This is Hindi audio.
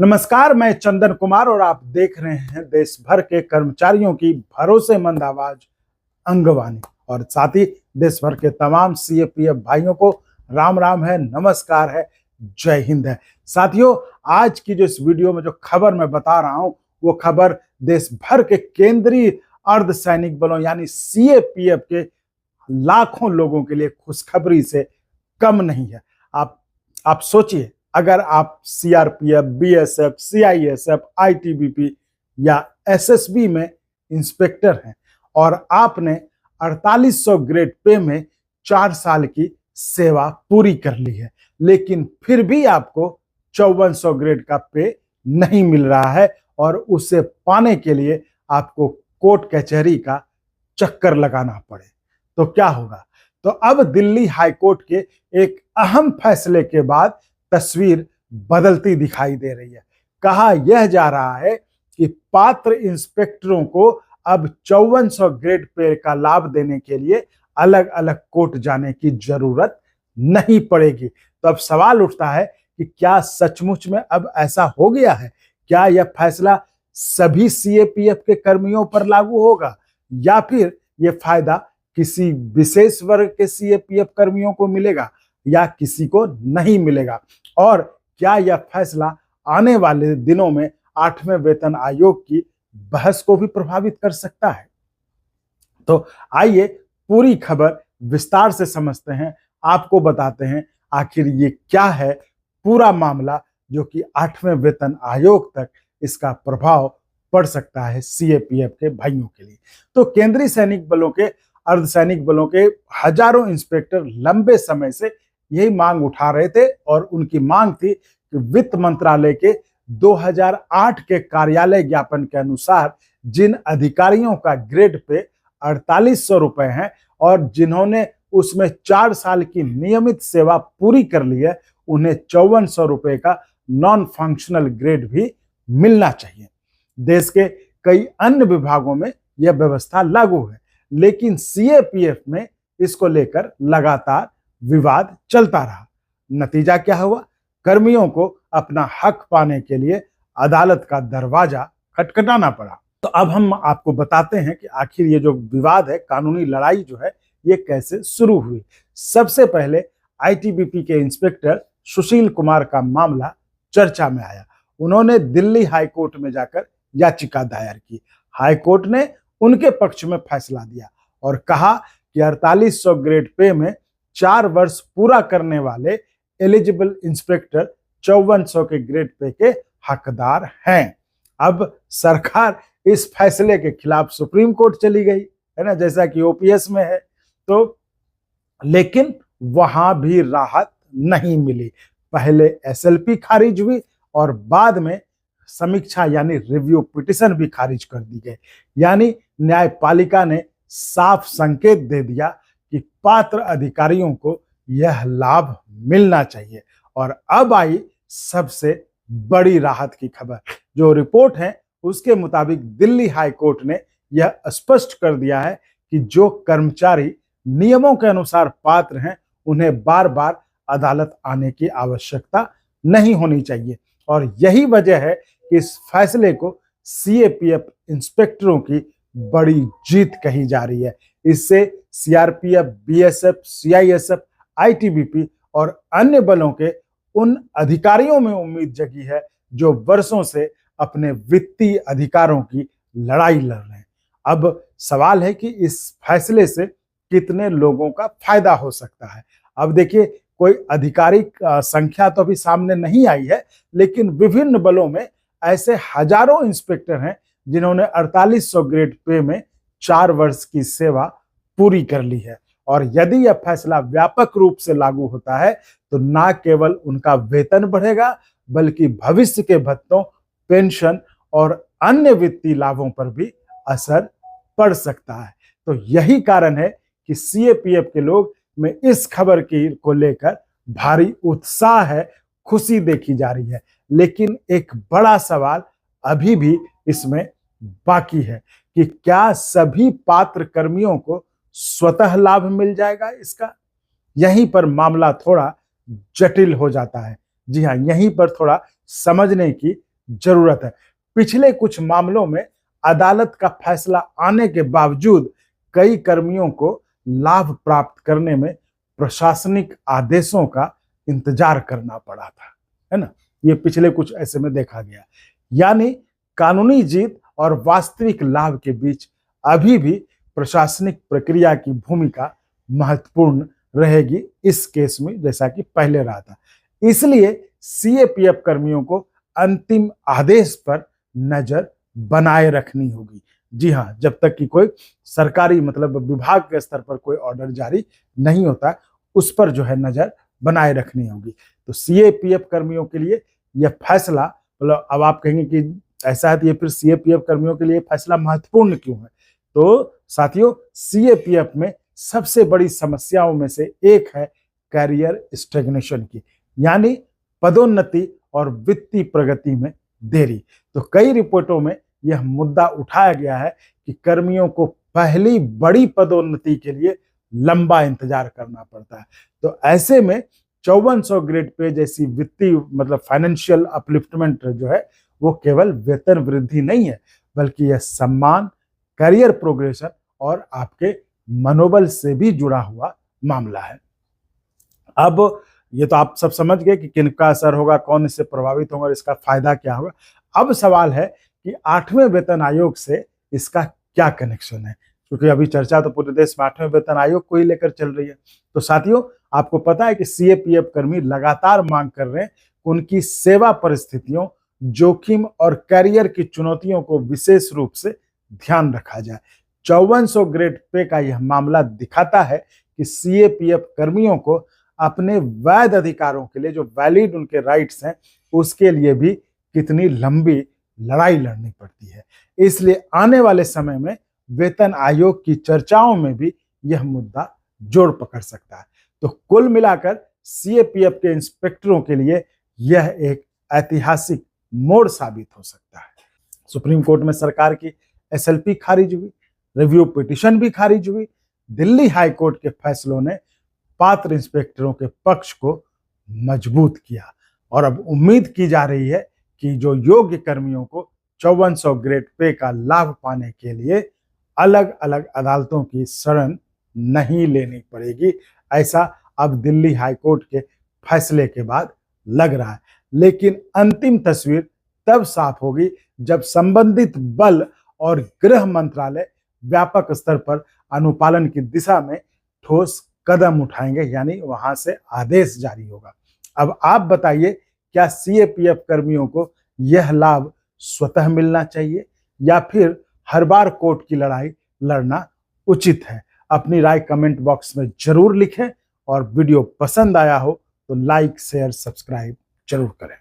नमस्कार, मैं चंदन कुमार और आप देख रहे हैं देश भर के कर्मचारियों की भरोसेमंद आवाज अंगवानी। और साथ ही देश भर के तमाम सीएपीएफ भाइयों को राम राम है, नमस्कार है, जय हिंद है। साथियों, आज की जो इस वीडियो में जो खबर मैं बता रहा हूं वो खबर देश भर के केंद्रीय अर्धसैनिक बलों यानी सीएपीएफ के लाखों लोगों के लिए खुशखबरी से कम नहीं है। आप सोचिए, अगर आप सीआरपीएफ, बीएसएफ, सीआईएसएफ, आईटीबीपी या एसएसबी में इंस्पेक्टर हैं और आपने 4800 ग्रेड पे में 4 साल की सेवा पूरी कर ली है, लेकिन फिर भी आपको 5400 ग्रेड का पे नहीं मिल रहा है और उसे पाने के लिए आपको कोर्ट कचहरी का चक्कर लगाना पड़े, तो क्या होगा? तो अब दिल्ली हाईकोर्ट के एक अहम फैसले के बाद तस्वीर बदलती दिखाई दे रही है। कहा यह जा रहा है कि पात्र इंस्पेक्टरों को अब 5400 ग्रेड पे का लाभ देने के लिए अलग अलग कोर्ट जाने की जरूरत नहीं पड़ेगी। तो अब सवाल उठता है कि क्या सचमुच में अब ऐसा हो गया है? क्या यह फैसला सभी सीएपीएफ के कर्मियों पर लागू होगा या फिर यह फायदा किसी विशेष वर्ग के सीएपीएफ कर्मियों को मिलेगा या किसी को नहीं मिलेगा? और क्या यह फैसला आने वाले दिनों में 8वें वेतन आयोग की बहस को भी प्रभावित कर सकता है? तो आइए पूरी खबर विस्तार से समझते हैं, आपको बताते हैं आखिर ये क्या है पूरा मामला जो कि 8वें वेतन आयोग तक इसका प्रभाव पड़ सकता है सीएपीएफ के भाइयों के लिए। तो केंद्रीय सैनिक बलों के अर्धसैनिक बलों के हजारों इंस्पेक्टर लंबे समय से यही मांग उठा रहे थे और उनकी मांग थी कि वित्त मंत्रालय के 2008 के कार्यालय ज्ञापन के अनुसार जिन अधिकारियों का ग्रेड पे 4800 रुपए है और जिन्होंने उसमें 4 साल की नियमित सेवा पूरी कर ली है, उन्हें 5400 रुपए का नॉन फंक्शनल ग्रेड भी मिलना चाहिए। देश के कई अन्य विभागों में यह व्यवस्था लागू है, लेकिन सीएपीएफ में इसको लेकर लगातार विवाद चलता रहा। नतीजा क्या हुआ? कर्मियों को अपना हक पाने के लिए अदालत का दरवाजा खटखटाना पड़ा। तो अब हम आपको बताते हैं कि आखिर ये जो विवाद है, कानूनी लड़ाई जो है, ये कैसे शुरू हुई। सबसे पहले आईटीबीपी के इंस्पेक्टर सुशील कुमार का मामला चर्चा में आया। उन्होंने दिल्ली हाईकोर्ट में जाकर याचिका दायर की। हाईकोर्ट ने उनके पक्ष में फैसला दिया और कहा कि 4800 ग्रेड पे में 4 वर्ष पूरा करने वाले एलिजिबल इंस्पेक्टर 5400 के ग्रेड पे के हकदार हैं। अब सरकार इस फैसले के खिलाफ सुप्रीम कोर्ट चली गई है ना, जैसा कि ओपीएस में है। तो लेकिन वहां भी राहत नहीं मिली। पहले एसएलपी खारिज हुई और बाद में समीक्षा यानी रिव्यू पिटीशन भी खारिज कर दी गई। यानी न्यायपालिका ने साफ संकेत दे दिया कि पात्र अधिकारियों को यह लाभ मिलना चाहिए। और अब आई सबसे बड़ी राहत की खबर। जो रिपोर्ट है उसके मुताबिक दिल्ली हाईकोर्ट ने यह स्पष्ट कर दिया है कि जो कर्मचारी नियमों के अनुसार पात्र हैं, उन्हें बार बार अदालत आने की आवश्यकता नहीं होनी चाहिए। और यही वजह है कि इस फैसले को सीएपीएफ इंस्पेक्टरों की बड़ी जीत कही जा रही है। इससे सीआरपीएफ, बीएसएफ, सीआईएसएफ, आईटीबीपी और अन्य बलों के उन अधिकारियों में उम्मीद जगी है जो वर्षों से अपने वित्तीय अधिकारों की लड़ाई लड़ रहे हैं। अब सवाल है कि इस फैसले से कितने लोगों का फायदा हो सकता है। अब देखिए, कोई आधिकारिक संख्या तो अभी सामने नहीं आई है, लेकिन विभिन्न बलों में ऐसे हजारों इंस्पेक्टर हैं जिन्होंने 4800 ग्रेड पे में 4 वर्ष की सेवा पूरी कर ली है। और यदि यह फैसला व्यापक रूप से लागू होता है तो न केवल उनका वेतन बढ़ेगा, बल्कि भविष्य के भत्तों, पेंशन और अन्य वित्तीय लाभों पर भी असर पड़ सकता है। तो यही कारण है कि सीएपीएफ के लोग में इस खबर की को लेकर भारी उत्साह है, खुशी देखी जा रही है। लेकिन एक बड़ा सवाल अभी भी इसमें बाकी है कि क्या सभी पात्र कर्मियों को स्वतः लाभ मिल जाएगा इसका? यहीं पर मामला थोड़ा जटिल हो जाता है। जी हाँ, यहीं पर थोड़ा समझने की जरूरत है। पिछले कुछ मामलों में अदालत का फैसला आने के बावजूद कई कर्मियों को लाभ प्राप्त करने में प्रशासनिक आदेशों का इंतजार करना पड़ा था, है ना। ये पिछले कुछ ऐसे में देखा गया। यानी कानूनी जीत और वास्तविक लाभ के बीच अभी भी प्रशासनिक प्रक्रिया की भूमिका महत्वपूर्ण रहेगी इस केस में, जैसा कि पहले रहा था। इसलिए सीएपीएफ कर्मियों को अंतिम आदेश पर नजर बनाए रखनी होगी। जी हाँ, जब तक कि कोई सरकारी मतलब विभाग के स्तर पर कोई ऑर्डर जारी नहीं होता, उस पर जो है नजर बनाए रखनी होगी। तो सीएपीएफ कर्मियों के लिए यह फैसला, मतलब अब आप कहेंगे कि ऐसा है तो ये फिर सीएपीएफ कर्मियों के लिए फैसला महत्वपूर्ण क्यों है? तो साथियों, सीएपीएफ में सबसे बड़ी समस्याओं में से एक है कैरियर स्टैग्नेशन की, यानी पदोन्नति और वित्तीय प्रगति में देरी। तो कई रिपोर्टों में यह मुद्दा उठाया गया है कि कर्मियों को पहली बड़ी पदोन्नति के लिए लंबा इंतजार करना पड़ता है। तो ऐसे में 5400 ग्रेड पे जैसी वित्तीय मतलब फाइनेंशियल अपलिफ्टमेंट जो है वो केवल वेतन वृद्धि नहीं है, बल्कि यह सम्मान, करियर प्रोग्रेशन और आपके मनोबल से भी जुड़ा हुआ मामला है। अब ये तो आप सब समझ गए कि किनका असर होगा, कौन इससे प्रभावित होगा और इसका फायदा क्या होगा। अब सवाल है कि 8वें वेतन आयोग से इसका क्या कनेक्शन है, क्योंकि अभी चर्चा तो पूरे देश में 8वें वेतन आयोग को ही लेकर चल रही है। तो साथियों, आपको पता है कि सीएपीएफ कर्मी लगातार मांग कर रहे हैं कि उनकी सेवा परिस्थितियों, जोखिम और करियर की चुनौतियों को विशेष रूप से ध्यान रखा जाए। 5400 ग्रेड पे का यह मामला दिखाता है कि सीएपीएफ कर्मियों को अपने वैध अधिकारों के लिए, जो वैलिड उनके राइट्स हैं, उसके लिए भी कितनी लंबी लड़ाई लड़नी पड़ती है। इसलिए आने वाले समय में वेतन आयोग की चर्चाओं में भी यह मुद्दा जोर पकड़ सकता है। तो कुल मिलाकर सीएपीएफ के इंस्पेक्टरों के लिए यह एक ऐतिहासिक मोड़ साबित हो सकता है। सुप्रीम कोर्ट में सरकार की एसएलपी खारिज हुई, रिव्यू पिटीशन भी खारिज हुई, दिल्ली हाई कोर्ट के फैसलों ने पात्र इंस्पेक्टरों के पक्ष को मजबूत किया और अब उम्मीद की जा रही है कि जो योग्य कर्मियों को 5400 ग्रेड पे का लाभ पाने के लिए अलग अलग अदालतों की शरण नहीं लेनी पड़ेगी। ऐसा अब दिल्ली हाई कोर्ट के फैसले के बाद लग रहा है, लेकिन अंतिम तस्वीर तब साफ होगी जब संबंधित बल और गृह मंत्रालय व्यापक स्तर पर अनुपालन की दिशा में ठोस कदम उठाएंगे, यानी वहां से आदेश जारी होगा। अब आप बताइए, क्या सीएपीएफ कर्मियों को यह लाभ स्वतः मिलना चाहिए या फिर हर बार कोर्ट की लड़ाई लड़ना उचित है? अपनी राय कमेंट बॉक्स में जरूर लिखें और वीडियो पसंद आया हो तो लाइक, शेयर, सब्सक्राइब जरूर करें।